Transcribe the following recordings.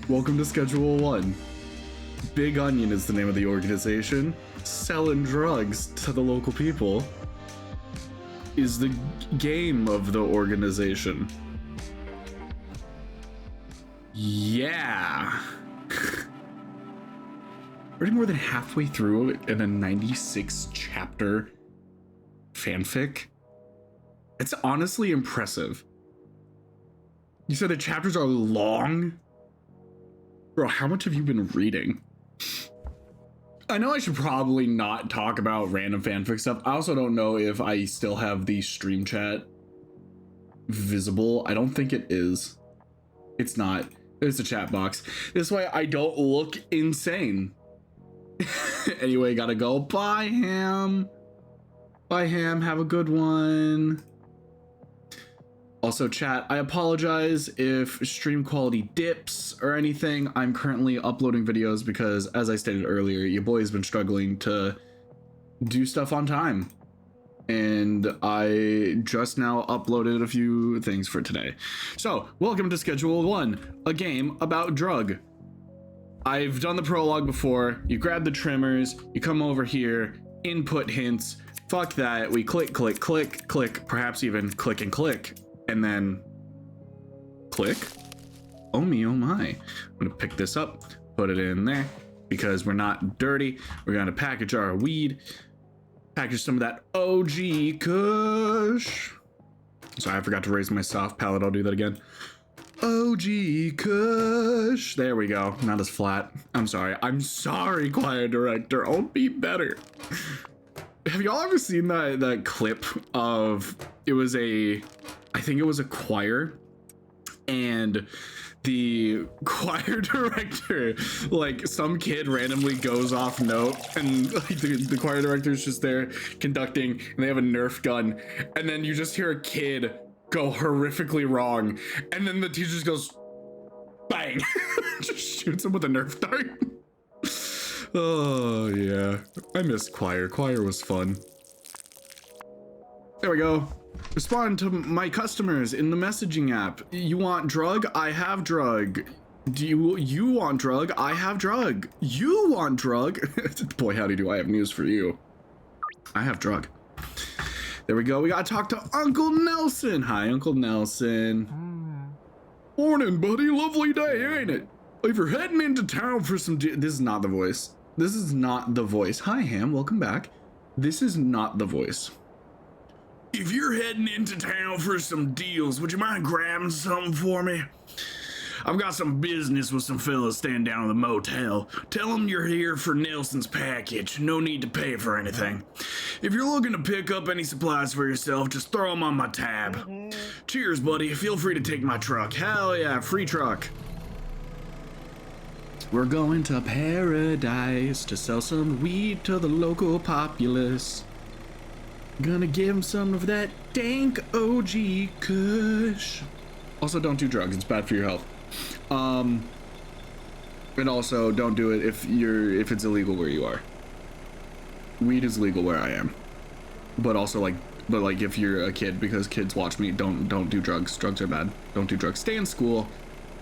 Welcome to Schedule 1. Big Onion is the name of the organization. Selling drugs to the local people is the game of the organization. Yeah. Already more than halfway through in a 96 chapter fanfic. It's honestly impressive. You said the chapters are long? Bro, how much have you been reading? I know I should probably not talk about random fanfic stuff. I also don't know if I still have the stream chat visible. I don't think it is. It's not. There's a chat box. This way I don't look insane. Anyway, gotta go. Bye, Ham. Bye, Ham. Have a good one. Also, chat, I apologize if stream quality dips or anything. I'm currently uploading videos because, as I stated earlier, your boy has been struggling to do stuff on time. And I just now uploaded a few things for today. So, welcome to Schedule 1, a game about drug. I've done the prologue before. You grab the trimmers, you come over here, input hints. Fuck that. We click, click, click, click, perhaps even click and click. And then click. Oh me, oh my. I'm gonna pick this up, put it in there because we're not dirty. We're gonna package our weed, package some of that OG Kush. Sorry, I forgot to raise my soft palette. I'll do that again. OG Kush. There we go. Not as flat. I'm sorry, choir director. I'll be better. Have y'all ever seen that clip of, I think it was a choir, and the choir director, like some kid randomly goes off note, and like the choir director is just there conducting, and they have a Nerf gun, and then you just hear a kid go horrifically wrong, and then the teacher just goes, bang, just shoots him with a Nerf dart. Oh yeah, I missed choir. Choir was fun. There we go. Respond to my customers in the messaging app. You want drug? I have drug. Do you want drug? I have drug. You want drug? Boy, howdy do I have news for you. I have drug. There we go. We gotta talk to Uncle Nelson. Hi, Uncle Nelson. Morning, buddy. Lovely day, ain't it? If you're heading into town for some this is not the voice. This is not the voice. Hi, Ham. Welcome back. This is not the voice. If you're heading into town for some deals, would you mind grabbing something for me? I've got some business with some fellas staying down in the motel. Tell them you're here for Nelson's package. No need to pay for anything. If you're looking to pick up any supplies for yourself, just throw them on my tab. Cheers, buddy. Feel free to take my truck. Hell yeah, free truck. We're going to paradise to sell some weed to the local populace. Gonna give him some of that dank OG Kush. Also, don't do drugs. It's bad for your health. And also, don't do it if it's illegal where you are. Weed is legal where I am. But also, but if you're a kid, because kids watch me, don't do drugs. Drugs are bad. Don't do drugs. Stay in school.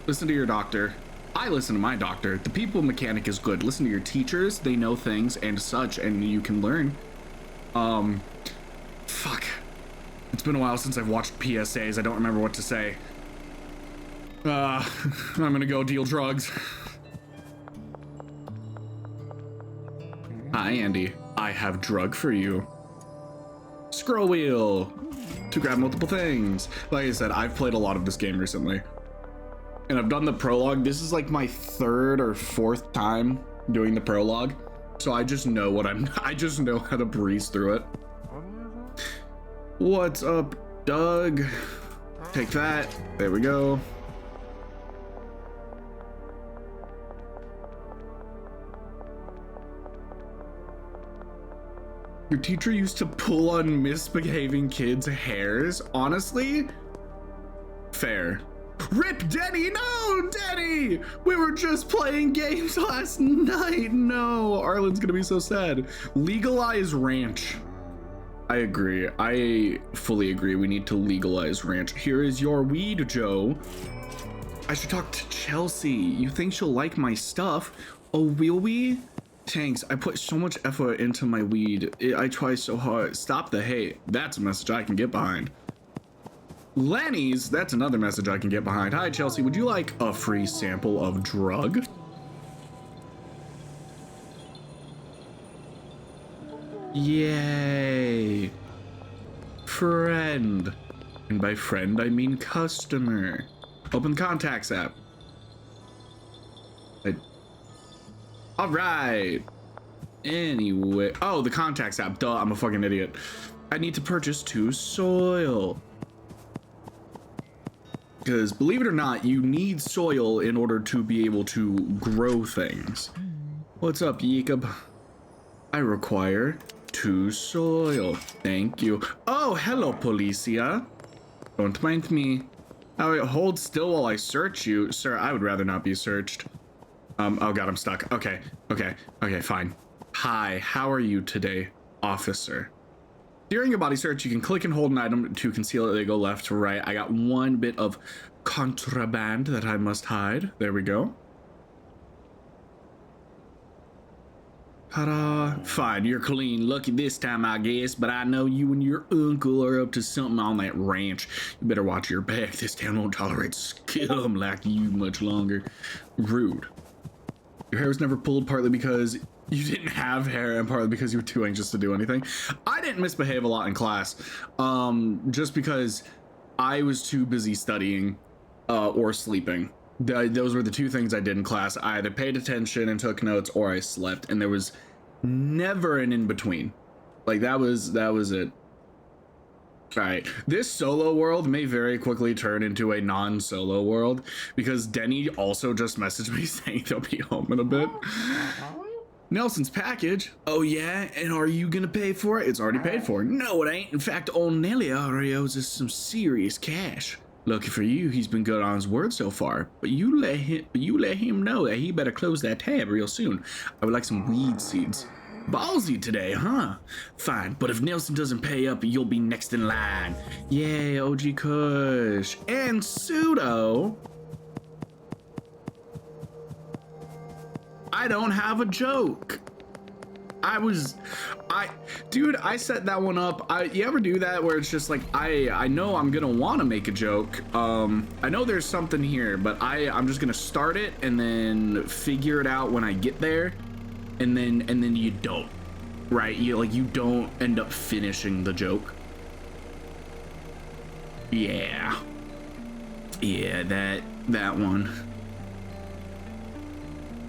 Listen to your doctor. I listen to my doctor. The people mechanic is good. Listen to your teachers. They know things and such, and you can learn. Fuck. It's been a while since I've watched PSAs. I don't remember what to say. I'm gonna go deal drugs. Hi, Andy. I have drug for you. Scroll wheel to grab multiple things. Like I said, I've played a lot of this game recently. And I've done the prologue. This is like my third or fourth time doing the prologue. So I just know I just know how to breeze through it. What's up, Doug? Take that. There we go. Your teacher used to pull on misbehaving kids' hairs? Honestly? Fair. Rip Denny! No, Denny! We were just playing games last night. No, Arlen's gonna be so sad. Legalize ranch. I agree. I fully agree. We need to legalize ranch. Here is your weed, Joe. I should talk to Chelsea. You think she'll like my stuff? Oh, will we? Thanks. I put so much effort into my weed. I try so hard. Stop the hate. That's a message I can get behind. Lenny's, that's another message I can get behind. Hi, Chelsea. Would you like a free sample of drug? Yay. Friend. And by friend, I mean customer. Open the contacts app. All right. Anyway. Oh, the contacts app. Duh, I'm a fucking idiot. I need to purchase 2 soil. Because believe it or not, you need soil in order to be able to grow things. What's up, Jacob? I require 2 soil. Thank you. Oh, hello, Policia. Don't mind me. Oh, hold still while I search you. Sir, I would rather not be searched. Oh god, I'm stuck. Okay, fine. Hi, how are you today, officer? During a body search, you can click and hold an item to conceal it. They go left to right. I got 1 bit of contraband that I must hide. There we go. Ta-da. Fine, you're clean. Lucky this time, I guess, but I know you and your uncle are up to something on that ranch. You better watch your back. This town won't tolerate scum like you much longer. Rude. Your hair was never pulled, partly because you didn't have hair and partly because you were too anxious to do anything. I didn't misbehave a lot in class, just because I was too busy studying or sleeping. Those were the 2 things I did in class. I either paid attention and took notes or I slept, and there was never an in-between. Like that was it. All right, this solo world may very quickly turn into a non-solo world because Denny also just messaged me saying they'll be home in a bit. Nelson's package. Oh yeah, and are you gonna pay for it? It's already paid for. No, it ain't. In fact, old Nelly already owes us some serious cash. Lucky for you, he's been good on his word so far. But you let him know that he better close that tab real soon. I would like some weed seeds. Ballsy today, huh? Fine, but if Nelson doesn't pay up, you'll be next in line. Yay, OG Kush. And Pseudo. I don't have a joke. Dude, I set that one up. You ever do that where it's just like, I know I'm gonna want to make a joke. I know there's something here, but I'm just gonna start it and then figure it out when I get there. And then you don't, right? You don't end up finishing the joke. Yeah, that one.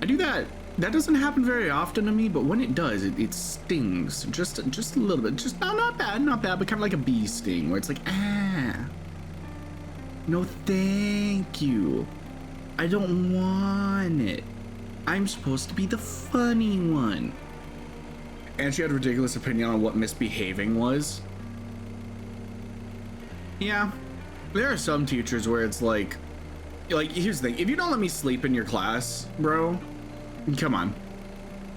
I do that. That doesn't happen very often to me, but when it does, it stings just a little bit. Just not bad, but kind of like a bee sting, where it's like, no, thank you. I don't want it. I'm supposed to be the funny one. And she had a ridiculous opinion on what misbehaving was. Yeah, there are some teachers where it's like here's the thing. If you don't let me sleep in your class, bro, come on.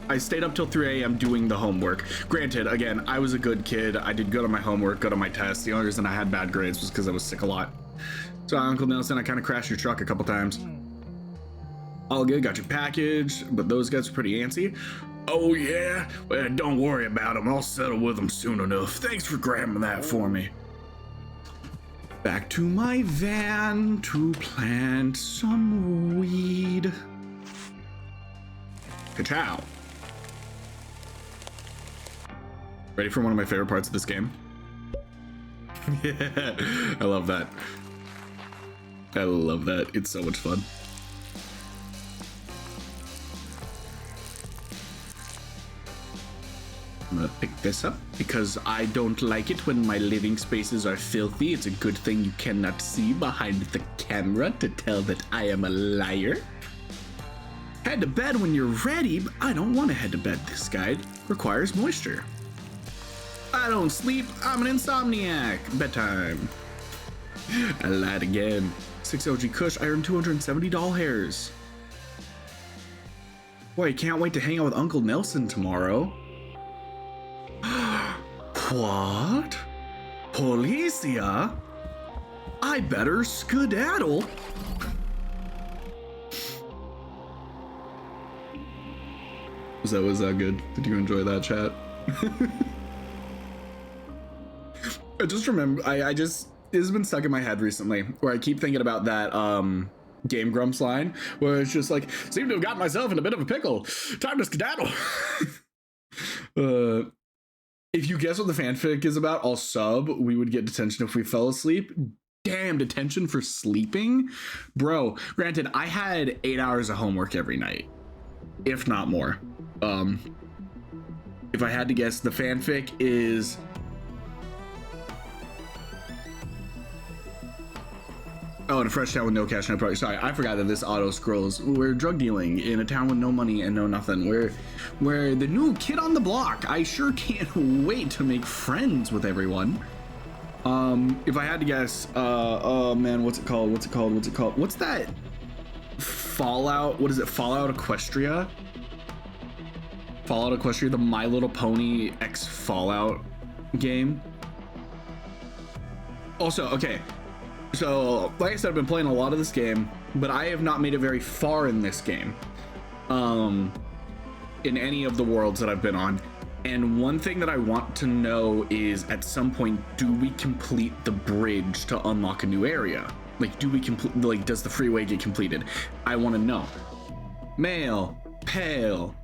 I stayed up till 3 a.m. doing the homework. Granted, again, I was a good kid. I did good on my homework, good on my tests. The only reason I had bad grades was because I was sick a lot. So, Uncle Nelson, I kind of crashed your truck a couple times. All good, got your package, but those guys are pretty antsy. Oh yeah? Well, don't worry about them. I'll settle with them soon enough. Thanks for grabbing that for me. Back to my van to plant some weed. Ka-chow. Ready for one of my favorite parts of this game? Yeah, I love that. I love that. It's so much fun. I'm gonna pick this up because I don't like it when my living spaces are filthy. It's a good thing you cannot see behind the camera to tell that I am a liar. Head to bed when you're ready, but I don't want to head to bed. This guide requires moisture. I don't sleep. I'm an insomniac. Bedtime. I lied again. 6 OG Kush. I earned 270 doll hairs. Boy, can't wait to hang out with Uncle Nelson tomorrow. What? Policia? I better skedaddle. Was that good? Did you enjoy that, chat? I just remember, this has been stuck in my head recently, where I keep thinking about that Game Grumps line, where it's just like, seem to have gotten myself in a bit of a pickle. Time to skedaddle. If you guess what the fanfic is about, I'll sub. We would get detention if we fell asleep. Damn, detention for sleeping? Bro, granted, I had 8 hours of homework every night, if not more. If I had to guess, the fanfic is... Oh, in a fresh town with no cash, no product. Sorry, I forgot that this auto scrolls. We're drug dealing in a town with no money and no nothing. We're the new kid on the block. I sure can't wait to make friends with everyone. If I had to guess, oh man, what's it called? What's that Fallout? What is it? Fallout Equestria? Fallout Equestria, the My Little Pony X Fallout game. Also, okay. So, like I said, I've been playing a lot of this game, but I have not made it very far in this game, in any of the worlds that I've been on. And one thing that I want to know is, at some point, do we complete the bridge to unlock a new area? Like, do we complete, like, does the freeway get completed? I want to know. Male, pale,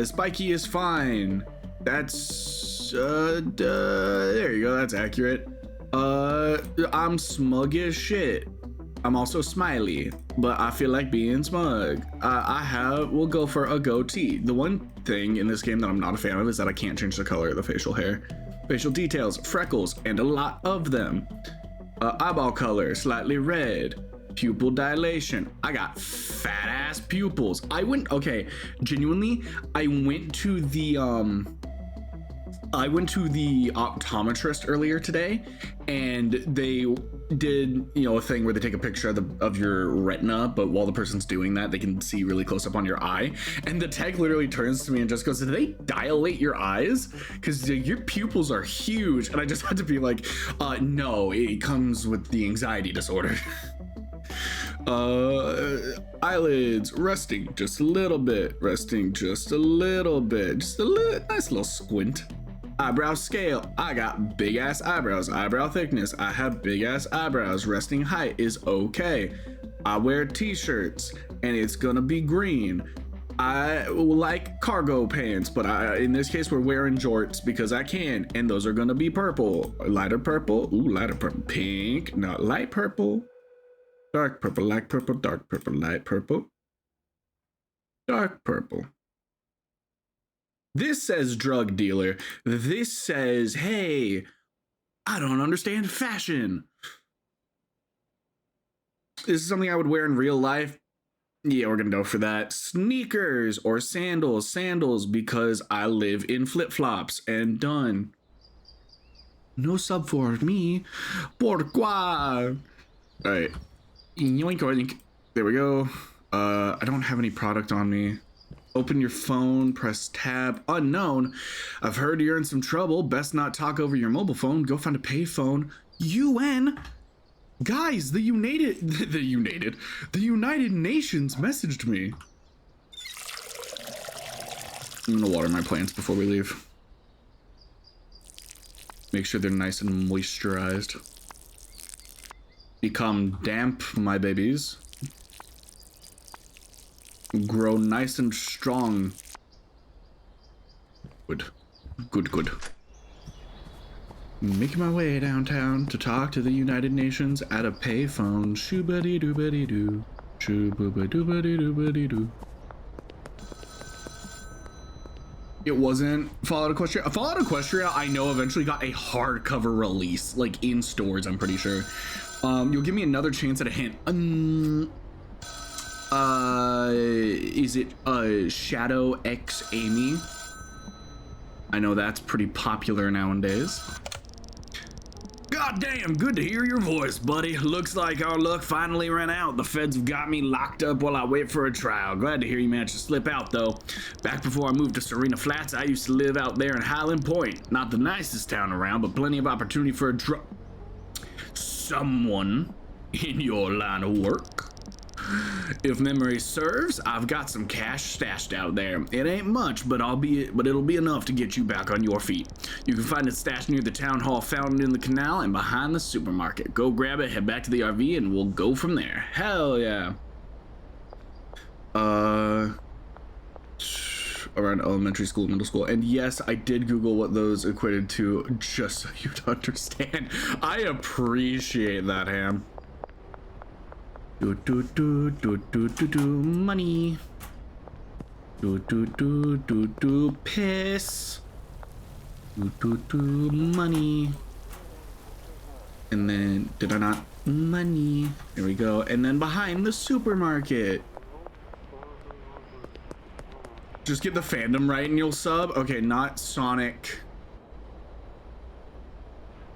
spiky is fine. That's, there you go, that's accurate. I'm smug as shit. I'm also smiley, but I feel like being smug. We'll go for a goatee. The one thing in this game that I'm not a fan of is that I can't change the color of the facial hair. Facial details, freckles, and a lot of them. Eyeball color, slightly red. Pupil dilation. I got fat ass pupils. Genuinely, I went to the optometrist earlier today, and they did, a thing where they take a picture of your retina, but while the person's doing that, they can see really close up on your eye. And the tech literally turns to me and just goes, "Did they dilate your eyes? Because your pupils are huge." And I just had to be like, no, it comes with the anxiety disorder. Eyelids resting just a little bit, nice little squint. Eyebrow scale, I got big ass eyebrows. Eyebrow thickness, I have big ass eyebrows. Resting height is okay. I wear t-shirts and it's gonna be green. I like cargo pants, but in this case we're wearing jorts because I can, and those are gonna be purple. Lighter purple, lighter purple. Pink, not light purple. Dark purple, light purple, dark purple, light purple. Dark purple. This says drug dealer. This says, hey, I don't understand fashion. This is something I would wear in real life. Yeah, we're gonna go for that. Sneakers or sandals. Sandals because I live in flip-flops, and done. No sub for me. Pourquoi? All right. Yoink, yoink. There we go. I don't have any product on me. Open your phone, press tab. Unknown. I've heard you're in some trouble. Best not talk over your mobile phone. Go find a payphone. UN. Guys, the United Nations messaged me. I'm gonna water my plants before we leave. Make sure they're nice and moisturized. Become damp, my babies. Grow nice and strong. Good. Making my way downtown to talk to the United Nations at a payphone. Shoo-ba-dee-doo-ba-dee-doo. Shoo-ba-ba-doo-ba-dee-doo-ba-dee-doo. It wasn't Fallout Equestria. Fallout Equestria, I know, eventually got a hardcover release, like in stores, I'm pretty sure. You'll give me another chance at a hint. Is it Shadow X Amy? I know that's pretty popular nowadays. God damn, good to hear your voice, buddy. Looks like our luck finally ran out. The feds have got me locked up while I wait for a trial. Glad to hear you managed to slip out, though. Back before I moved to Serena Flats, I used to live out there in Highland Point. Not the nicest town around, but plenty of opportunity for someone in your line of work. If memory serves, I've got some cash stashed out there. It ain't much, but it'll be enough to get you back on your feet. You can find it stashed near the town hall fountain in the canal and behind the supermarket. Go grab it, head back to the RV, and we'll go from there. Hell yeah. Around elementary school, middle school. And yes, I did Google what those equated to just so you'd understand. I appreciate that, Ham. Money. Piss. Money. And then, did I not? Money. There we go. And then behind the supermarket. Just get the fandom right and you'll sub. Okay, not Sonic.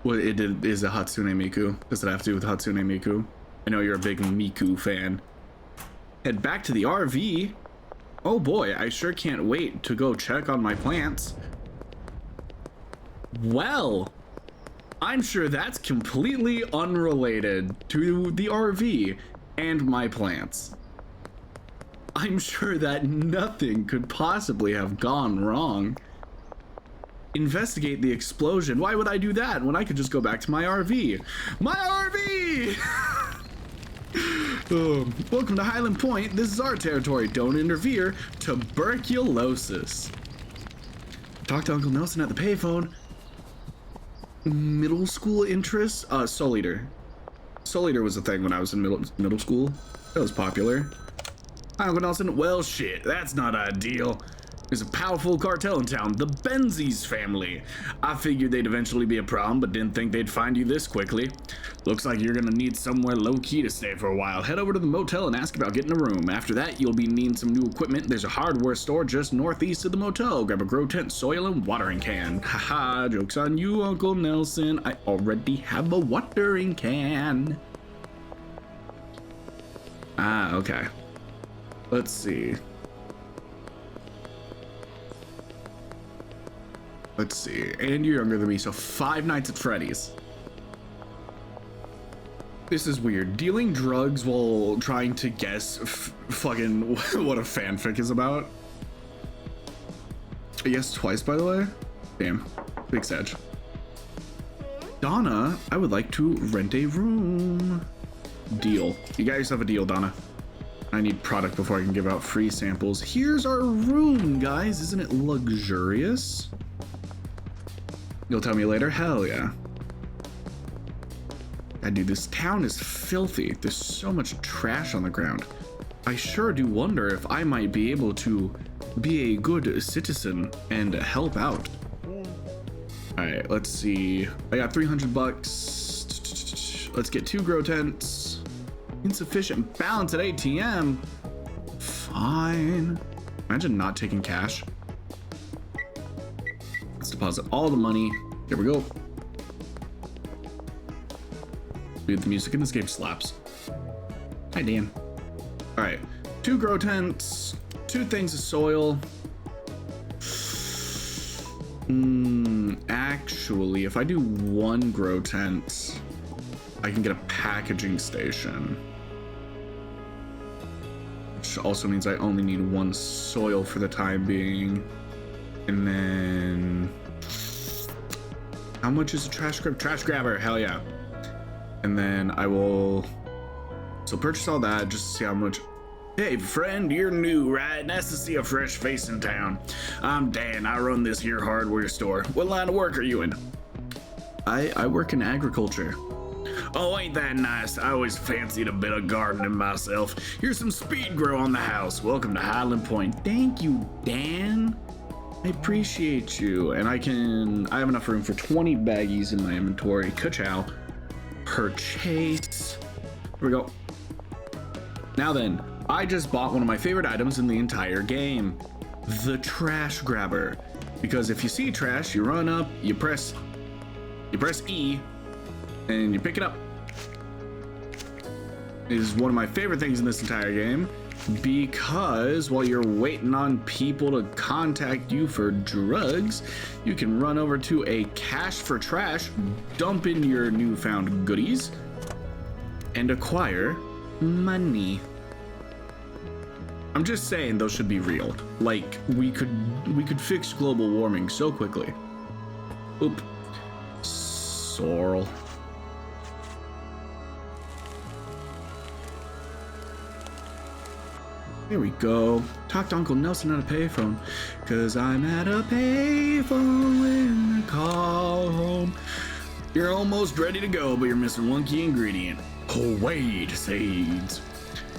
Well, is it Hatsune Miku? Does it have to do with Hatsune Miku? I know you're a big Miku fan. Head back to the RV. Oh boy, I sure can't wait to go check on my plants. Well, I'm sure that's completely unrelated to the RV and my plants. I'm sure that nothing could possibly have gone wrong. Investigate the explosion. Why would I do that when I could just go back to my RV? My RV! Welcome to Highland Point. This is our territory. Don't interfere. Tuberculosis. Talk to Uncle Nelson at the payphone. Middle school interests? Soul Eater. Soul Eater was a thing when I was in middle school. That was popular. Hi, Uncle Nelson. Well, shit, that's not ideal. There's a powerful cartel in town, the Benzies family. I figured they'd eventually be a problem, but didn't think they'd find you this quickly. Looks like you're gonna need somewhere low-key to stay for a while. Head over to the motel and ask about getting a room. After that, you'll be needing some new equipment. There's a hardware store just northeast of the motel. Grab a grow tent, soil, and watering can. Haha, joke's on you, Uncle Nelson. I already have a watering can. Ah, okay. Let's see. Let's see. And you're younger than me, so Five Nights at Freddy's. This is weird. Dealing drugs while trying to guess fucking what a fanfic is about. Yes, twice, by the way. Damn. Big sedge. Donna, I would like to rent a room. Deal. You got yourself a deal, Donna. I need product before I can give out free samples. Here's our room, guys. Isn't it luxurious? You'll tell me later? Hell yeah. God, dude, this town is filthy. There's so much trash on the ground. I sure do wonder if I might be able to be a good citizen and help out. All right, let's see. I got 300 bucks. Let's get 2 grow tents. Insufficient balance at ATM. Fine. Imagine not taking cash. Let's deposit all the money. Here we go. Dude, the music in this game slaps. Hi, Dan. All right, 2 grow tents, 2 things of soil. Actually, if I do 1 grow tent, I can get a packaging station. Which also means I only need 1 soil for the time being. And then, how much is a trash grabber? Trash grabber, hell yeah. And then I will, so purchase all that just to see how much. Hey friend, you're new, right? Nice to see a fresh face in town. I'm Dan, I run this here hardware store. What line of work are you in? I work in agriculture. Oh, ain't that nice? I always fancied a bit of gardening myself. Here's some speed grow on the house. Welcome to Highland Point. Thank you, Dan. I appreciate you. And I have enough room for 20 baggies in my inventory. Ka-chow. Purchase. Here we go. Now then, I just bought one of my favorite items in the entire game. The trash grabber. Because if you see trash, you run up, you press E, and you pick it up. It is one of my favorite things in this entire game because while you're waiting on people to contact you for drugs, you can run over to a cash for trash, dump in your newfound goodies, and acquire money. I'm just saying those should be real. Like, we could fix global warming so quickly. Oop. Sorrel. There we go. Talk to Uncle Nelson on a payphone. Cause I'm at a payphone when I call home. You're almost ready to go, but you're missing one key ingredient. Wade seeds.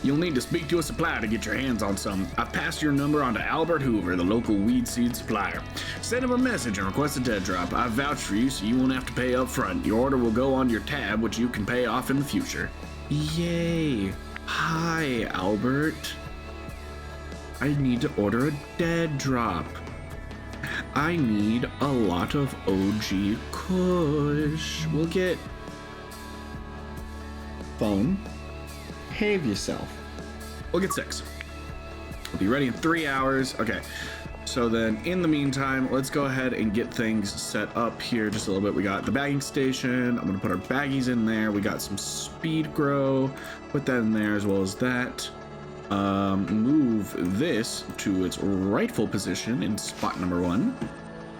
You'll need to speak to a supplier to get your hands on some. I've passed your number on to Albert Hoover, the local weed seed supplier. Send him a message and request a dead drop. I've vouched for you, so you won't have to pay up front. Your order will go on your tab, which you can pay off in the future. Yay. Hi, Albert. I need to order a dead drop. I need a lot of OG Kush. We'll get... phone. Behave yourself. We'll get 6. We'll be ready in 3 hours. Okay. So then in the meantime, let's go ahead and get things set up here just a little bit. We got the bagging station. I'm going to put our baggies in there. We got some speed grow. Put that in there as well as that. Move this to its rightful position in spot number 1.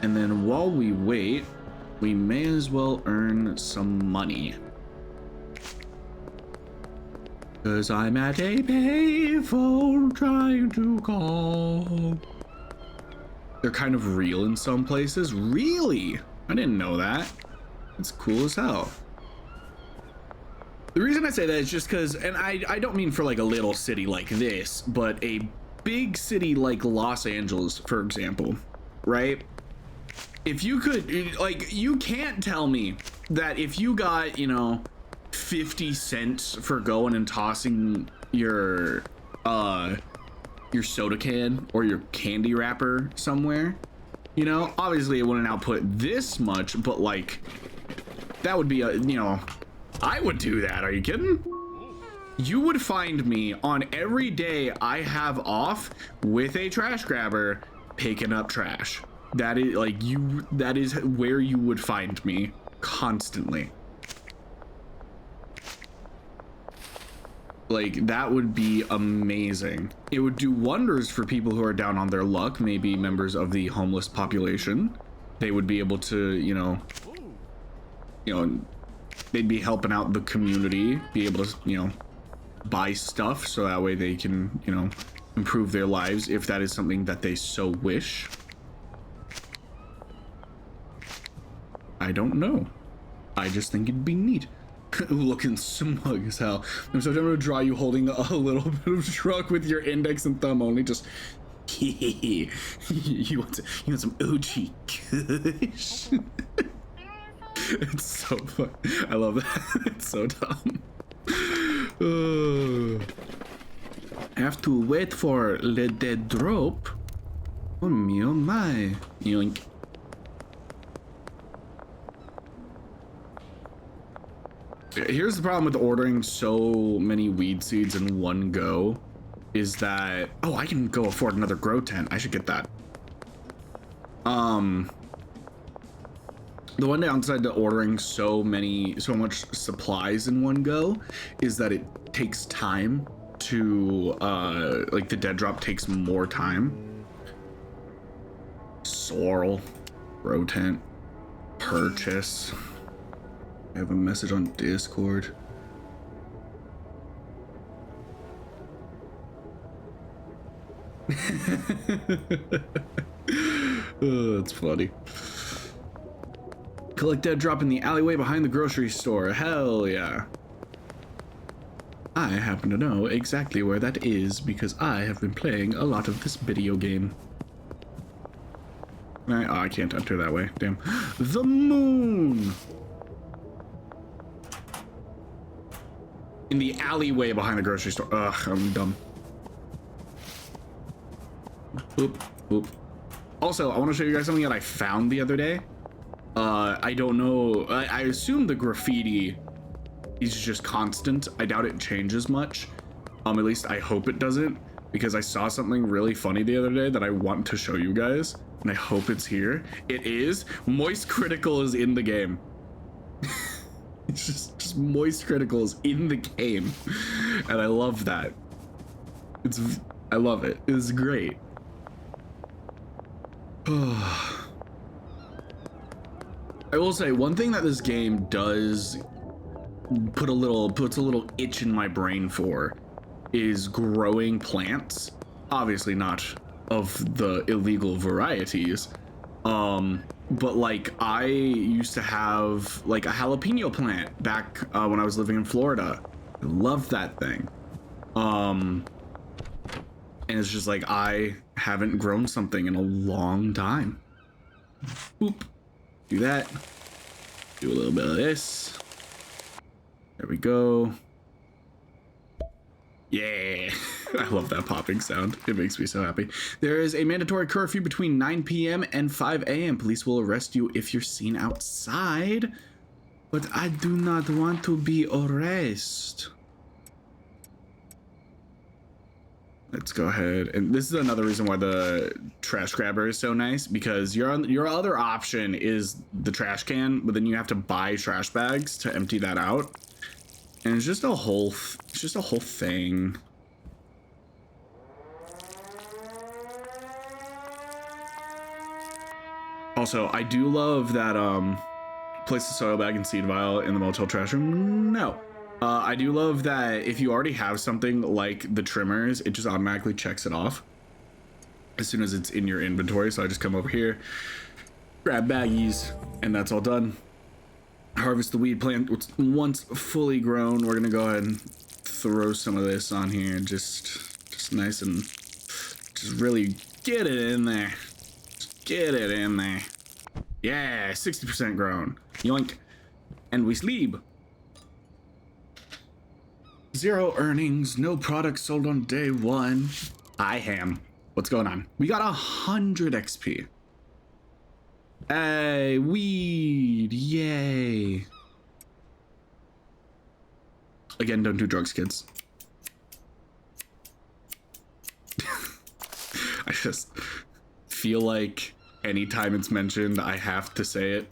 And then while we wait, we may as well earn some money. Cause I'm at a payphone trying to call. They're kind of real in some places. Really? I didn't know that. It's cool as hell. The reason I say that is just because, and I don't mean for like a little city like this, but a big city like Los Angeles, for example, right? If you could, like, you can't tell me that if you got, you know, 50 cents for going and tossing your soda can or your candy wrapper somewhere, you know, obviously it wouldn't output this much, but like, that would be a, you know, I would do that. Are you kidding? You would find me on every day I have off with a trash grabber picking up trash. That is like that is where you would find me constantly. Like, that would be amazing. It would do wonders for people who are down on their luck, maybe members of the homeless population. They would be able to, you know, they'd be helping out the community, be able to, you know, buy stuff so that way they can, you know, improve their lives if that is something that they so wish. I don't know. I just think it'd be neat. Looking smug as hell. I'm so trying to draw you holding a little bit of truck with your index and thumb only, just you want some OG Kush. It's so fun. I love that. It's so dumb. Have to wait for the dead drop. Oh me, oh my. Yoink. Here's the problem with ordering so many weed seeds in one go is that, oh, I can go afford another grow tent. I should get that. The one downside to ordering so much supplies in one go is that it takes time to, like the dead drop takes more time. Sorrel, grow tent, purchase. I have a message on Discord. Oh, that's funny. Collect dead drop in the alleyway behind the grocery store. Hell yeah. I happen to know exactly where that is because I have been playing a lot of this video game. I can't enter that way. Damn. The moon! In the alleyway behind the grocery store. Ugh, I'm dumb. Oop, oop. Also, I want to show you guys something that I found the other day. I don't know. I assume the graffiti is just constant. I doubt it changes much. At least I hope it doesn't, because I saw something really funny the other day that I want to show you guys, and I hope it's here. It is. Moist Critical is in the game. It's just Moist Critical is in the game, and I love that. It's I love it. It's great. I will say one thing that this game does puts a little itch in my brain for is growing plants. Obviously not of the illegal varieties. But like I used to have like a jalapeno plant back when I was living in Florida. I loved that thing. And it's just like I haven't grown something in a long time. Boop. Do that. Do a little bit of this. There we go. Yeah. I love that popping sound. It makes me so happy. There is a mandatory curfew between 9 p.m. and 5 a.m. Police will arrest you if you're seen outside. But I do not want to be arrested. Let's go ahead. And this is another reason why the trash grabber is so nice, because your other option is the trash can, but then you have to buy trash bags to empty that out. And it's just a whole thing. Also, I do love that place the soil bag and seed vial in the motel trash room. No. I do love that if you already have something like the trimmers, it just automatically checks it off as soon as it's in your inventory. So I just come over here, grab baggies, and that's all done. Harvest the weed plant. Once fully grown, we're gonna go ahead and throw some of this on here, just nice and just really get it in there. Just get it in there. Yeah, 60% grown. Yoink. And we sleep. 0 earnings, no product sold on day 1. I ham. What's going on? We got 100 XP. Hey, weed, yay. Again, don't do drugs, kids. I just feel like anytime it's mentioned, I have to say it.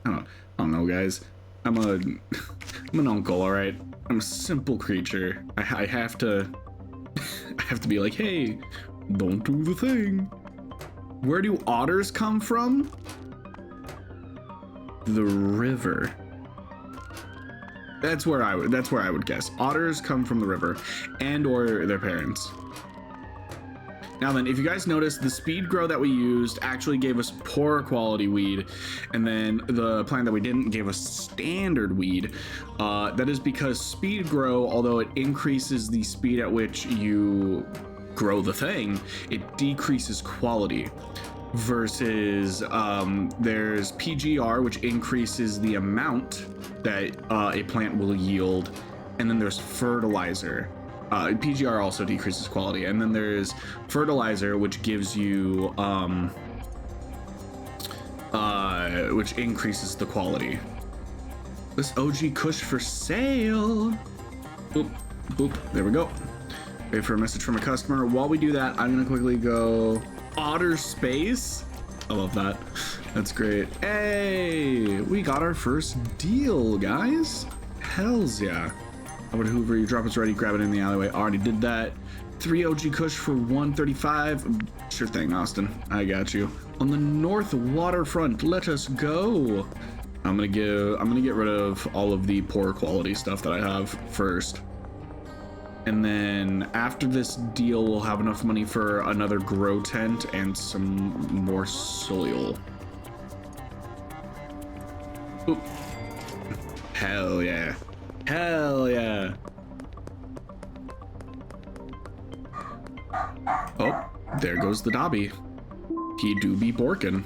I don't know, guys. I'm an uncle, all right? I'm a simple creature. I have to be like, hey, don't do the thing. Where do otters come from? The river. That's where I would guess. Otters come from the river, and or their parents. Now then, if you guys notice, the speed grow that we used actually gave us poor quality weed, and then the plant that we didn't gave us standard weed. That is because speed grow, although it increases the speed at which you grow the thing, it decreases quality. Versus there's PGR, which increases the amount that a plant will yield, and then there's fertilizer. PGR also decreases quality, and then there's fertilizer, which gives you which increases the quality. This OG Kush for sale. Boop, boop. There we go. Wait for a message from a customer. While we do that, I'm gonna quickly go Otter Space. I love that. That's great. Hey, we got our first deal, guys. Hells yeah. Albert Hoover, your drop is ready. Grab it in the alleyway. Already did that. 3 OG Kush for 135. Sure thing, Austin. I got you. On the north waterfront, let us go. I'm gonna get rid of all of the poor quality stuff that I have first. And then after this deal, we'll have enough money for another grow tent and some more soil. Oop. Hell yeah. Hell yeah. Oh, there goes the Dobby. He do be borkin'.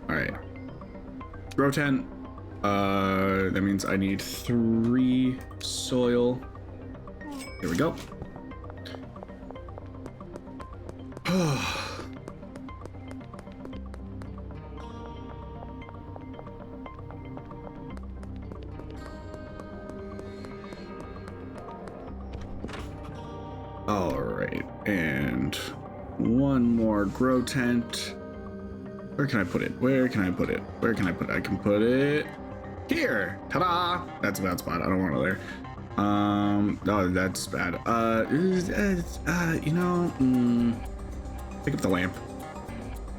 All right. Grow tent. That means I need 3 soil. There we go. All right, and one more grow tent. Where can I put it? Where can I put it? Where can I put it? I can put it Here, ta-da! That's a bad spot. I don't want it there. Oh, that's bad. Pick up the lamp,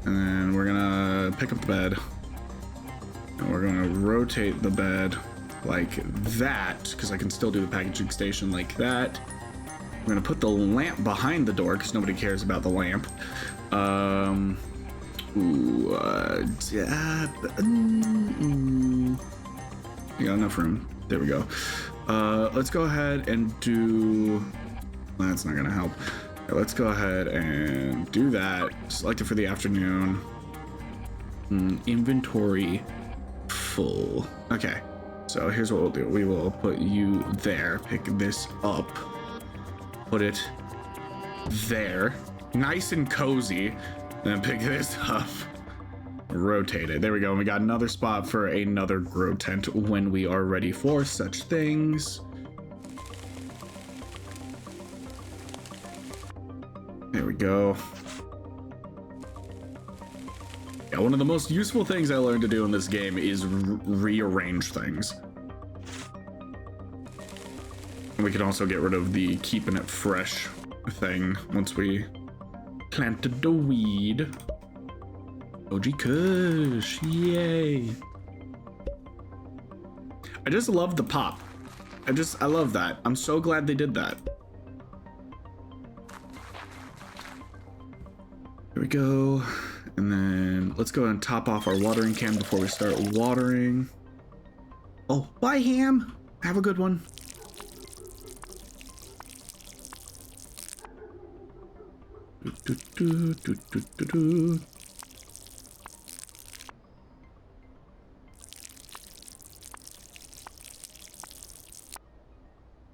and then we're gonna pick up the bed, and we're gonna rotate the bed like that, because I can still do the packaging station like that. We're gonna put the lamp behind the door because nobody cares about the lamp. Yeah, enough room. There we go. Let's go ahead and do. That's not gonna help. Okay, let's go ahead and do that. Select it for the afternoon. Inventory full. Okay. So here's what we'll do. We will put you there. Pick this up. Put it there. Nice and cozy. Then pick this up. Rotate it. There we go. And we got another spot for another grow tent when we are ready for such things. There we go. Yeah, one of the most useful things I learned to do in this game is rearrange things. And we can also get rid of the keeping it fresh thing once we planted the weed. OG Kush, yay. I just love the pop. I love that. I'm so glad they did that. Here we go. And then let's go and top off our watering can before we start watering. Oh, bye, Ham. Have a good one.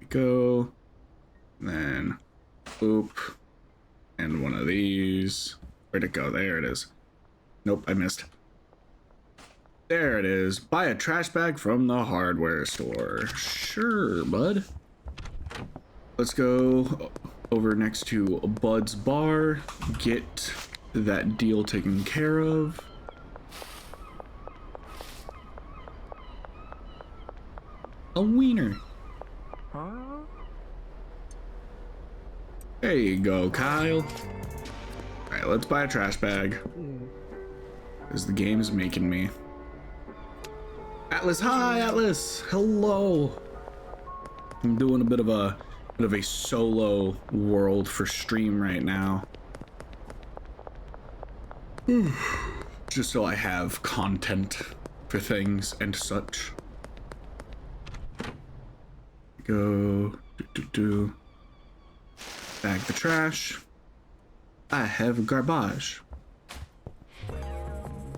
Go. And then boop. And one of these. Where'd it go? There it is. Nope, I missed. There it is. Buy a trash bag from the hardware store. Sure, bud. Let's go over next to Bud's Bar. Get that deal taken care of. A wiener. There you go, Kyle. Alright, let's buy a trash bag. Because the game is making me. Atlas, hi Atlas! Hello! I'm doing a bit of a solo world for stream right now. Just so I have content for things and such. Go bag the trash. I have garbage.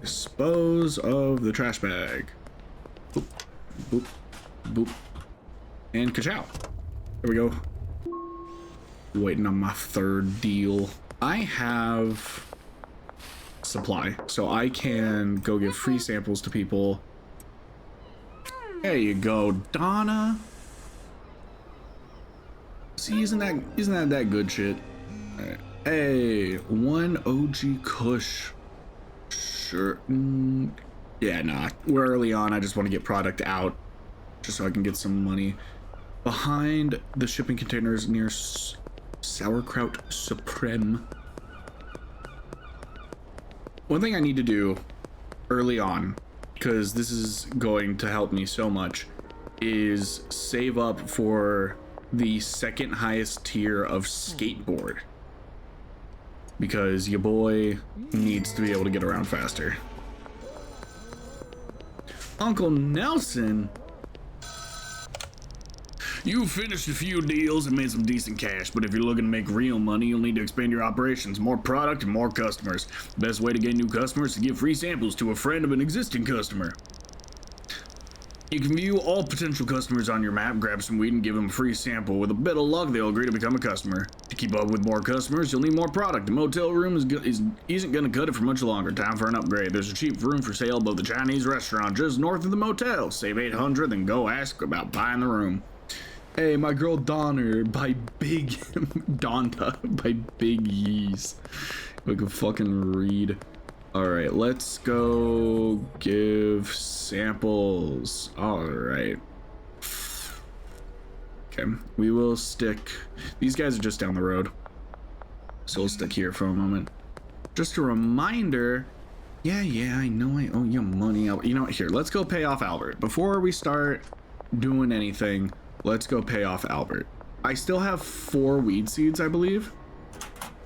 Dispose of the trash bag. Boop, boop, boop. And ka-chow. There we go. Waiting on my third deal. I have supply, so I can go give free samples to people. There you go, Donna. See, isn't that good shit? All right. Hey, one OG Kush. Sure. Yeah, nah. We're early on. I just want to get product out just so I can get some money. Behind the shipping containers near Sauerkraut Supreme. One thing I need to do early on, because this is going to help me so much, is save up for the second highest tier of skateboard. Because your boy needs to be able to get around faster. Uncle Nelson, you finished a few deals and made some decent cash, but if you're looking to make real money, you'll need to expand your operations, more product and more customers. The best way to gain new customers is to give free samples to a friend of an existing customer. You can view all potential customers on your map, grab some weed and give them a free sample. With a bit of luck, they'll agree to become a customer. To keep up with more customers, you'll need more product. The motel room isn't going to cut it for much longer. Time for an upgrade. There's a cheap room for sale above the Chinese restaurant just north of the motel. Save $800, then go ask about buying the room. Hey, my girl Donner by Big Donda by Big Yeez. We can fucking read. All right, let's go give samples. All right. Okay, we will stick. These guys are just down the road, so we'll stick here for a moment. Just a reminder. Yeah, I know I owe you money. You know what? Here, let's go pay off Albert. Before we start doing anything, let's go pay off Albert. I still have 4 weed seeds, I believe.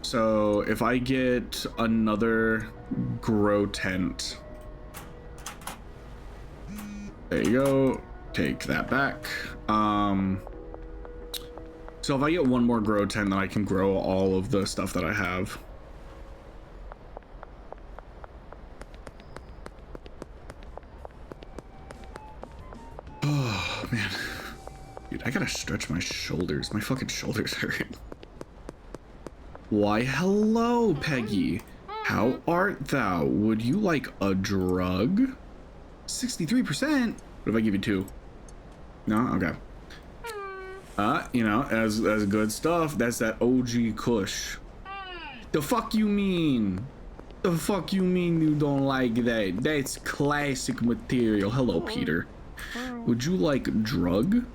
So if I get another grow tent, there you go. Take that back. So if I get one more grow tent, then I can grow all of the stuff that I have. Oh man, dude, I gotta stretch my shoulders. My fucking shoulders hurt. Why, hello, Peggy. How art thou? Would you like a drug? 63%? What if I give you 2? No? Okay. You know, as good stuff. That's that OG Kush. The fuck you mean? The fuck you mean you don't like that? That's classic material. Hello, Peter. Would you like drug?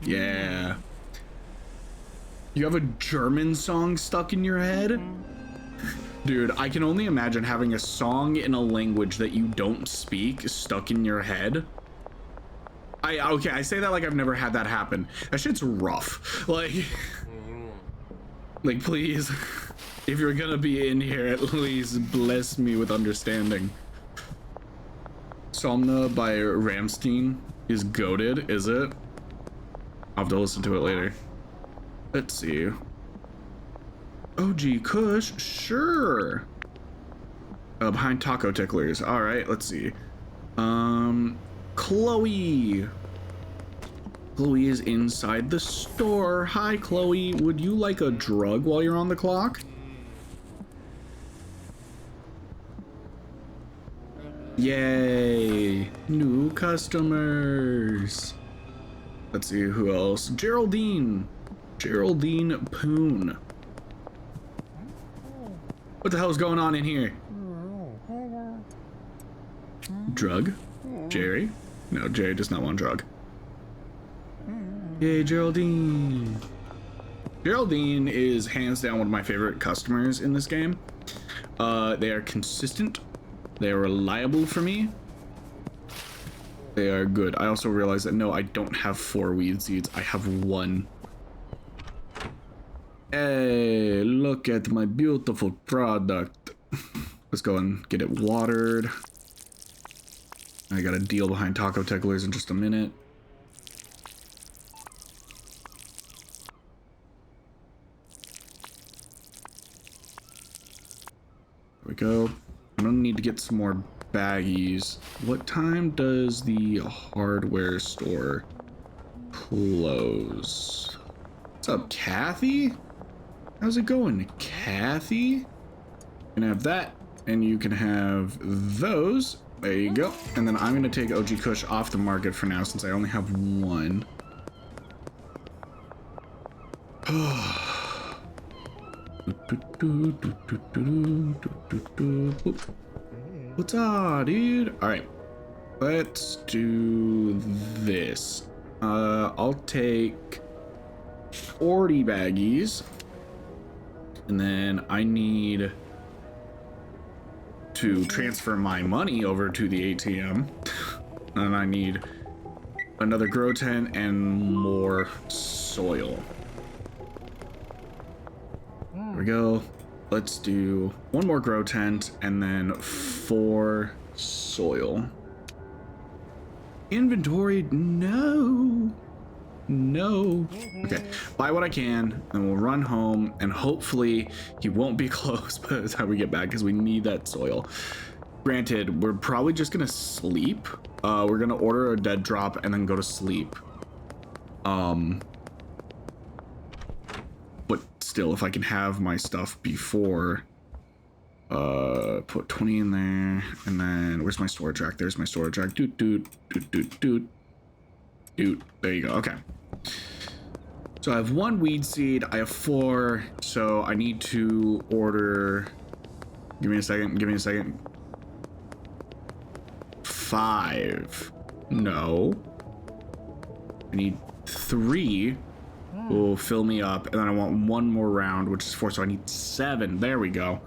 Yeah. You have a German song stuck in your head? Dude, I can only imagine having a song in a language that you don't speak stuck in your head. Okay, I say that like I've never had that happen. That shit's rough. Like, please, if you're gonna be in here, at least bless me with understanding. Somna by Rammstein is goated, is it? I'll have to listen to it later. Let's see. OG Kush, sure. Behind Taco Ticklers. All right, let's see. Chloe. Chloe is inside the store. Hi, Chloe. Would you like a drug while you're on the clock? Yay. New customers. Let's see who else. Geraldine. Geraldine Poon. What the hell is going on in here? Drug? Jerry? No, Jerry does not want drug. Yay, Geraldine. Geraldine is hands down one of my favorite customers in this game. They are consistent. They are reliable for me. They are good. I also realized that no, I don't have 4 weed seeds. I have 1. Hey, look at my beautiful product. Let's go and get it watered. I got a deal behind Taco Ticklers in just a minute. There we go. I'm gonna need to get some more baggies. What time does the hardware store close? What's up, Kathy? How's it going, Kathy? You can have that, and you can have those. There you go. And then I'm gonna take OG Kush off the market for now since I only have 1. What's up, dude? All right, let's do this. I'll take 40 baggies, and then I need to transfer my money over to the ATM, and I need another grow tent and more soil. There we go. Let's do 1 more grow tent and then 4 soil. Inventory, no. Okay, buy what I can, and we'll run home, and hopefully he won't be close by the time we get back because we need that soil. Granted, we're probably just gonna sleep. We're gonna order a dead drop and then go to sleep. But still, if I can have my stuff before, put 20 in there, and then where's my storage rack? There's my storage rack. Doot. There you go. Okay. So I have 1 weed seed. I have 4. So I need to order. Give me a second. 5. No. I need 3. Will fill me up, and then I want 1 more round, which is 4, so I need 7. There we go.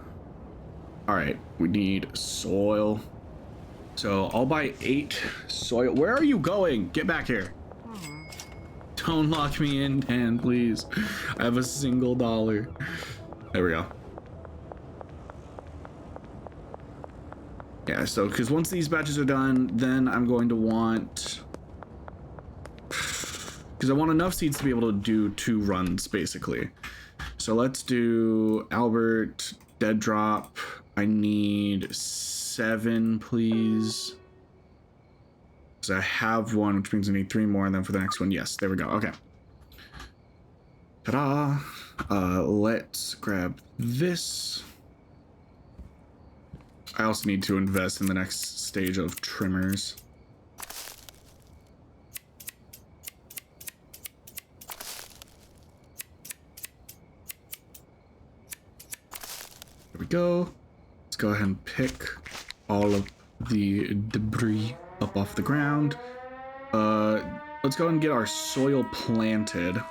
All right, we need soil. So I'll buy 8 soil. Where are you going? Get back here. Don't lock me in, Dan, please. I have a single dollar. There we go. Yeah, so because once these batches are done, then I'm going to want, because I want enough seeds to be able to do 2 runs basically. So let's do Albert, dead drop. I need 7, please. Because I have 1, which means I need 3 more, and then for the next one, yes, there we go. Okay. Ta-da! Let's grab this. I also need to invest in the next stage of trimmers. There we go. Let's go ahead and pick all of the debris up off the ground. Let's go ahead and get our soil planted.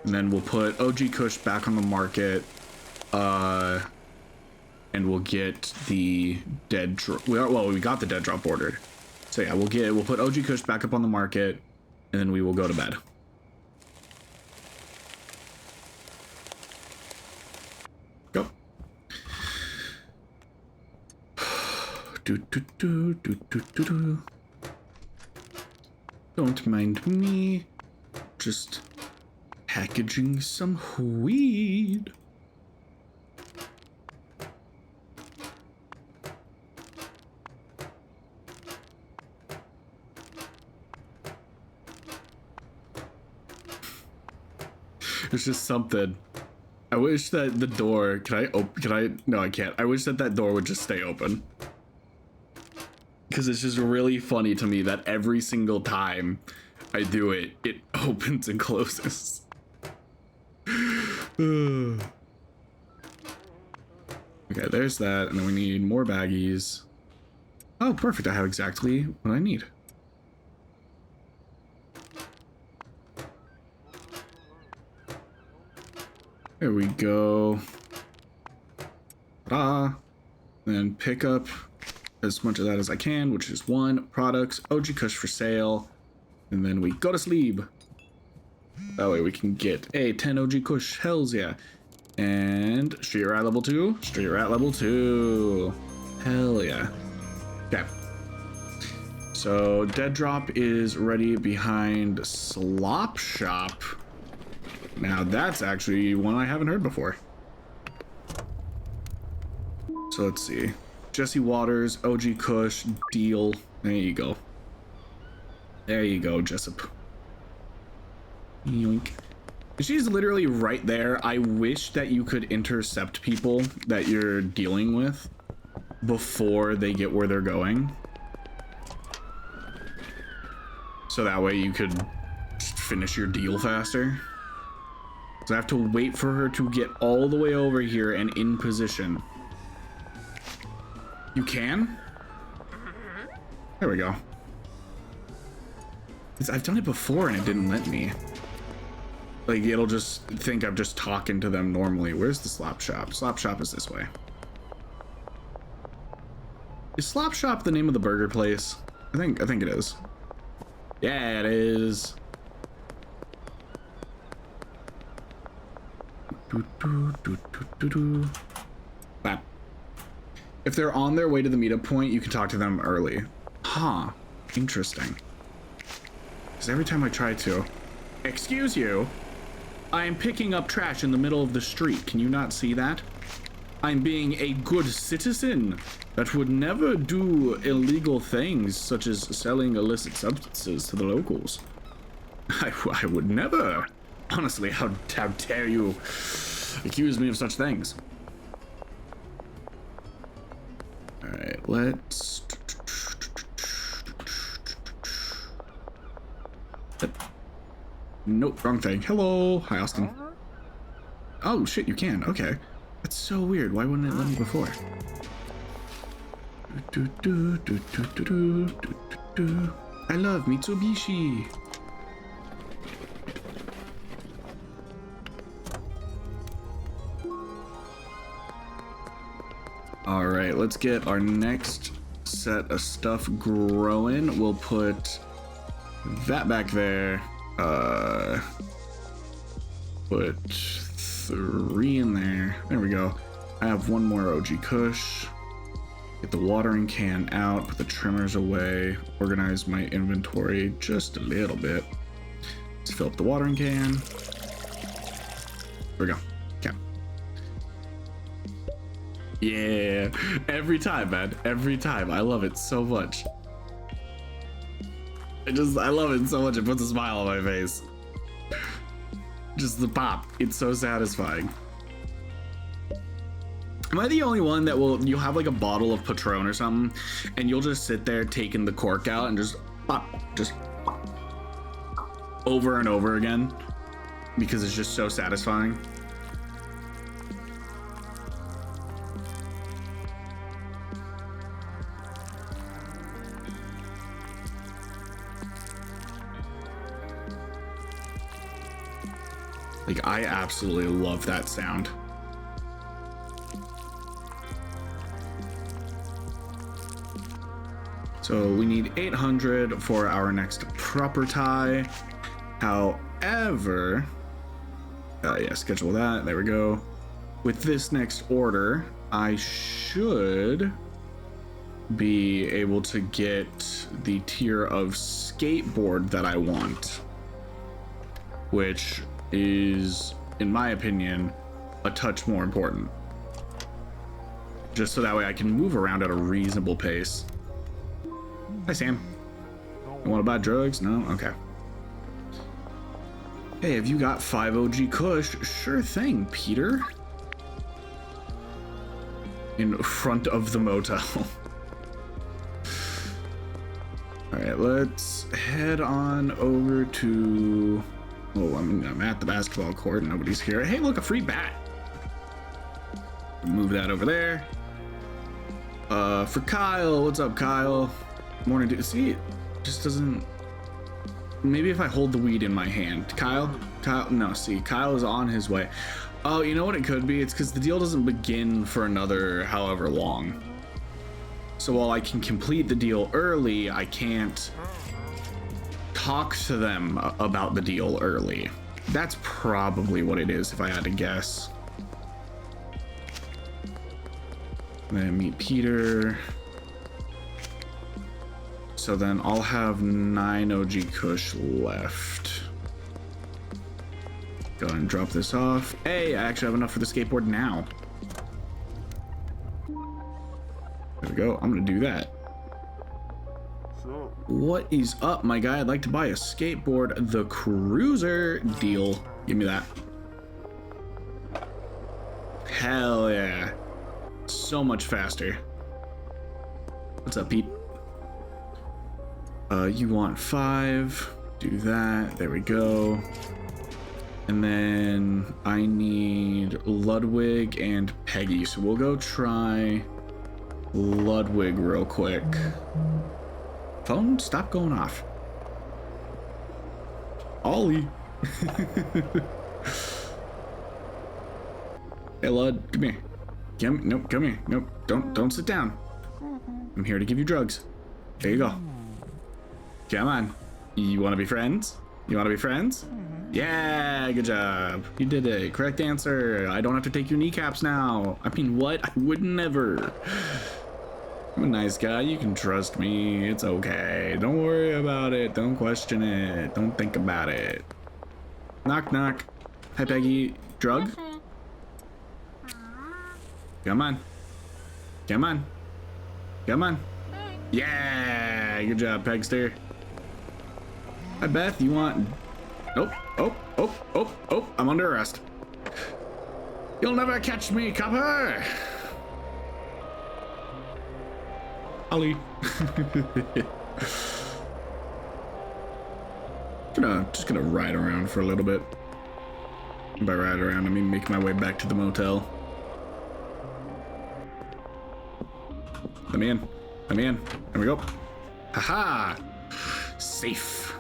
And then we'll put OG Kush back on the market. And we'll get the dead drop. Well, we got the dead drop ordered. So yeah, we'll put OG Kush back up on the market, and then we will go to bed. Go. Don't mind me. Just packaging some weed. It's just something. I wish that the door, no, I can't. I wish that door would just stay open. Because it's just really funny to me that every single time I do it, it opens and closes. Okay, there's that, and then we need more baggies. Oh, perfect. I have exactly what I need. There we go. Ta-da. Then pick up as much of that as I can, which is 1. Products, OG Kush for sale. And then we go to sleep. That way we can get a 10 OG Kush. Hells yeah. And Street Rat level 2. Street Rat level 2. Hell yeah. Okay. So Dead Drop is ready behind Slop Shop. Now that's actually one I haven't heard before. So let's see. Jesse Waters, OG Kush, deal. There you go. There you go, Jessup. Yoink. She's literally right there. I wish that you could intercept people that you're dealing with before they get where they're going. So that way you could finish your deal faster. So I have to wait for her to get all the way over here and in position. You can? There we go. I've done it before and it didn't let me. Like, it'll just think I'm just talking to them normally. Where's the Slop Shop? Slop Shop is this way. Is Slop Shop the name of the burger place? I think it is. Yeah, it is. Bap. If they're on their way to the meetup point, you can talk to them early. Huh. Interesting. Because every time I try to... Excuse you. I am picking up trash in the middle of the street. Can you not see that? I'm being a good citizen that would never do illegal things such as selling illicit substances to the locals. I would never. Honestly, how dare you accuse me of such things? All right, let's... Nope, wrong thing. Hello. Hi, Austin. Oh, shit, you can. Okay. That's so weird. Why wouldn't it let me before? I love Mitsubishi. All right, let's get our next set of stuff growing. We'll put that back there. Put 3 in there. There we go. I have 1 more OG Kush. Get the watering can out, put the trimmers away, organize my inventory just a little bit. Let's fill up the watering can. There we go. Okay. Yeah, every time, man. Every time. I love it so much. I love it so much. It puts a smile on my face. Just the pop. It's so satisfying. Am I the only one that you'll have like a bottle of Patron or something, and you'll just sit there taking the cork out and just pop, over and over again because it's just so satisfying? Like, I absolutely love that sound. So we need 800 for our next proper tie. However, yeah, schedule that. There we go. With this next order, I should be able to get the tier of skateboard that I want, which is, in my opinion, a touch more important. Just so that way I can move around at a reasonable pace. Hi, Sam. You want to buy drugs? No? Okay. Hey, have you got 5 OG Kush? Sure thing, Peter. In front of the motel. Alright, let's head on over to... Oh, I'm at the basketball court and nobody's here. Hey, look, a free bat. Move that over there. For Kyle, what's up, Kyle? Morning, dude. See, it just doesn't... Maybe if I hold the weed in my hand. Kyle, no, see, Kyle is on his way. Oh, you know what it could be? It's because the deal doesn't begin for another however long. So while I can complete the deal early, I can't talk to them about the deal early. That's probably what it is, if I had to guess. Then meet Peter. So then I'll have 9 OG Kush left. Go ahead and drop this off. Hey, I actually have enough for the skateboard now. There we go. I'm gonna do that. What is up, my guy? I'd like to buy a skateboard. The Cruiser deal. Give me that. Hell yeah. So much faster. What's up, Pete? You want 5. Do that. There we go. And then I need Ludwig and Peggy. So we'll go try Ludwig real quick. Phone, stop going off. Ollie. Hey, Lud, come here. Nope, come here. Nope, don't sit down. I'm here to give you drugs. There you go. Come on. You want to be friends? You want to be friends? Yeah, good job. You did it. Correct answer. I don't have to take your kneecaps now. I mean, what? I would never. I'm a nice guy. You can trust me. It's okay. Don't worry about it. Don't question it. Don't think about it. Knock, knock. Hi, Peggy. Drug? Come on. Come on. Come on. Yeah. Good job, Pegster. Hi, Beth. You want... Oh, I'm under arrest. You'll never catch me, copper. Ollie. Just gonna ride around for a little bit. By ride around, I mean make my way back to the motel. Let me in. Let me in. There we go. Haha. Safe.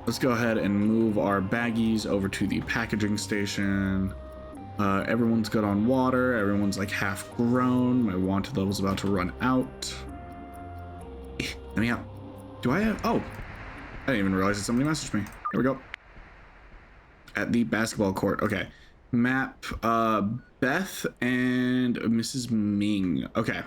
Let's go ahead and move our baggies over to the packaging station. Everyone's good on water. Everyone's like half grown. My wanted level's about to run out. Let me out. Do I have... Oh. I didn't even realize that somebody messaged me. Here we go. At the basketball court. Okay. Map. Beth and Mrs. Ming. Okay.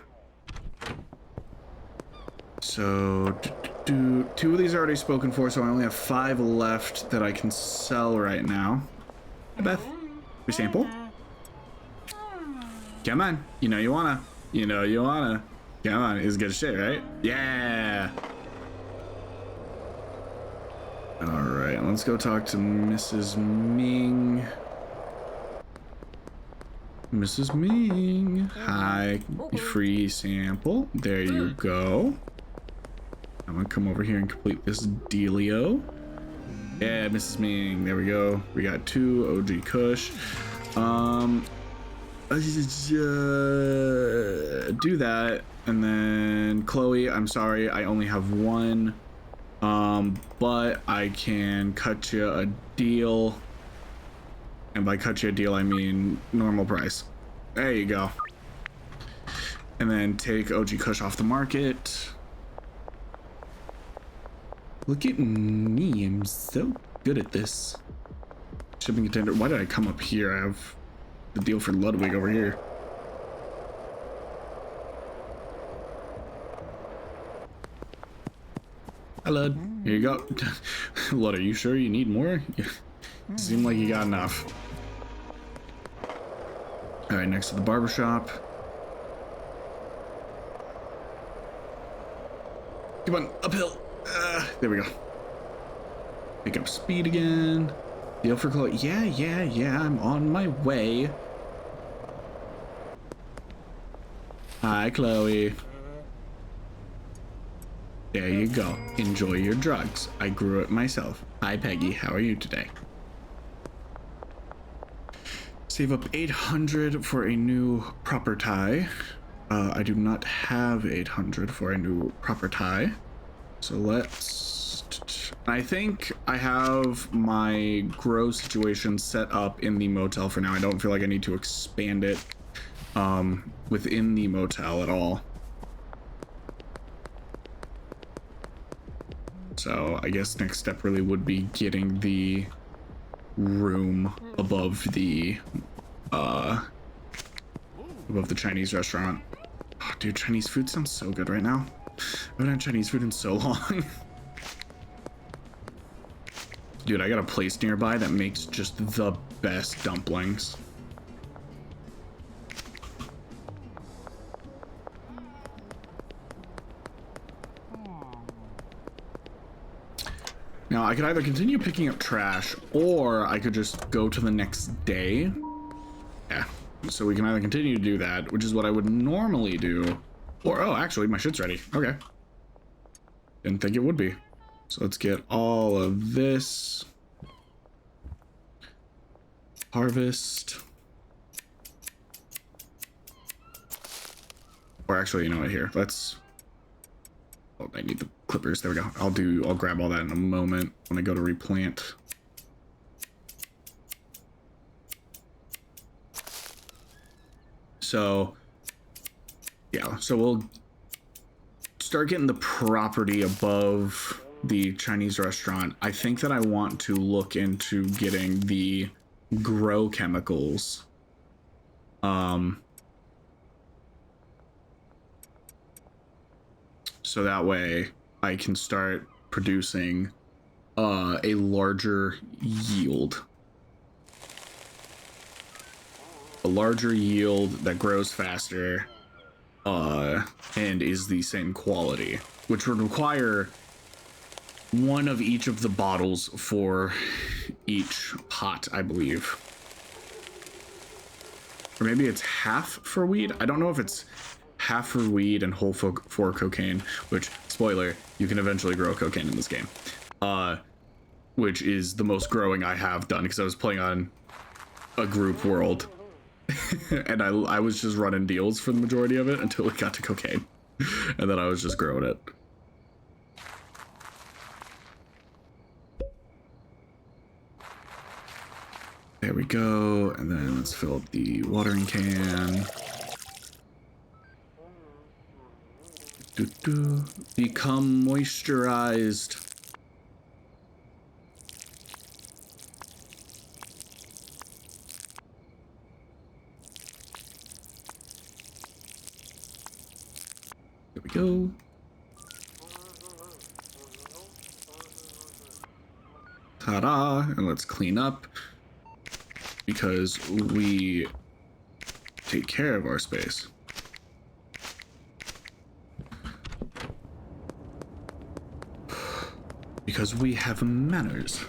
So... Two of these are already spoken for, so I only have 5 left that I can sell right now. Hey, Beth. We sample? Come on. You know you wanna. You know you wanna. Come on. It's good shit, right? Yeah. Alright, let's go talk to Mrs. Ming. Mrs. Ming. Hi. Free sample. There you go. I'm gonna come over here and complete this dealio. Yeah, Mrs. Ming. There we go. We got 2 OG Kush. Do that, and then Chloe. I'm sorry, I only have 1. But I can cut you a deal, and by cut you a deal I mean normal price. There you go. And then take OG Kush off the market. Look at me, I'm so good at this. Shipping container. Why did I come up here? I have the deal for Ludwig over here. Hi, Lud. Here you go. Lud, are you sure you need more? Seem like you got enough. Alright, next to the barbershop. Come on, uphill. There we go. Pick up speed again. Deal for Chloe. Yeah, I'm on my way. Hi, Chloe. There you go. Enjoy your drugs. I grew it myself. Hi, Peggy. How are you today? Save up 800 for a new proper tie. I do not have 800 for a new proper tie. So let's... I think I have my grow situation set up in the motel for now. I don't feel like I need to expand it within the motel at all. So I guess next step really would be getting the room above the Chinese restaurant. Oh, dude, Chinese food sounds so good right now. I haven't had Chinese food in so long. Dude, I got a place nearby that makes just the best dumplings. Now, I could either continue picking up trash, or I could just go to the next day. Yeah, so we can either continue to do that, which is what I would normally do, or, oh, actually, my shit's ready. Okay. Didn't think it would be. So let's get all of this. Harvest. Or actually, you know what, here, let's... Oh, I need the clippers. There we go. I'll grab all that in a moment when I go to replant. So, yeah, so we'll start getting the property above the Chinese restaurant. I think that I want to look into getting the grow chemicals. So that way I can start producing a larger yield. A larger yield that grows faster and is the same quality, which would require one of each of the bottles for each pot, I believe. Or maybe it's half for weed. I don't know if it's half for weed and whole for cocaine, which, spoiler, you can eventually grow cocaine in this game. Which is the most growing I have done, because I was playing on a group world. And I was just running deals for the majority of it until it got to cocaine. And then I was just growing it. There we go. And then let's fill up the watering can. Become moisturized. There we go. Ta-da! And let's clean up because we take care of our space. Because we have manners.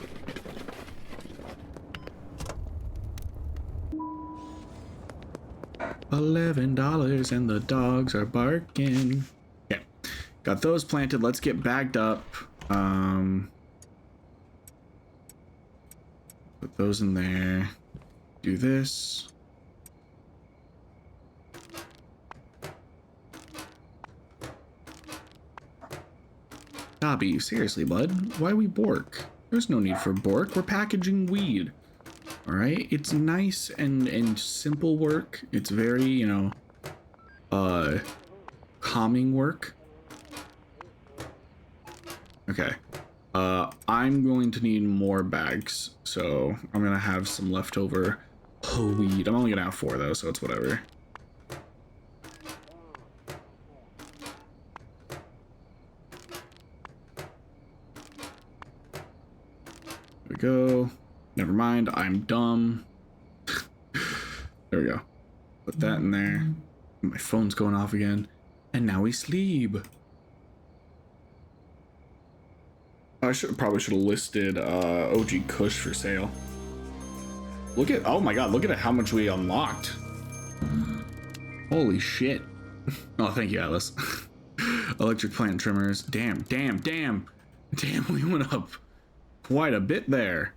$11 and the dogs are barking. Okay, got those planted. Let's get bagged up. Put those in there. Do this. Dobby, seriously, bud, why we bork? There's no need for bork. We're packaging weed. All right, it's nice and simple work. It's very, you know, calming work. Okay. I'm going to need more bags, so I'm gonna have some leftover weed. I'm only gonna have 4 though, so it's whatever. There we go. Never mind, I'm dumb. There we go. Put that in there. My phone's going off again. And now we sleep. I probably should have listed OG Kush for sale. Look at, oh my god, look at how much we unlocked. Holy shit. Oh, thank you, Atlas. Electric plant trimmers. Damn, we went up quite a bit there.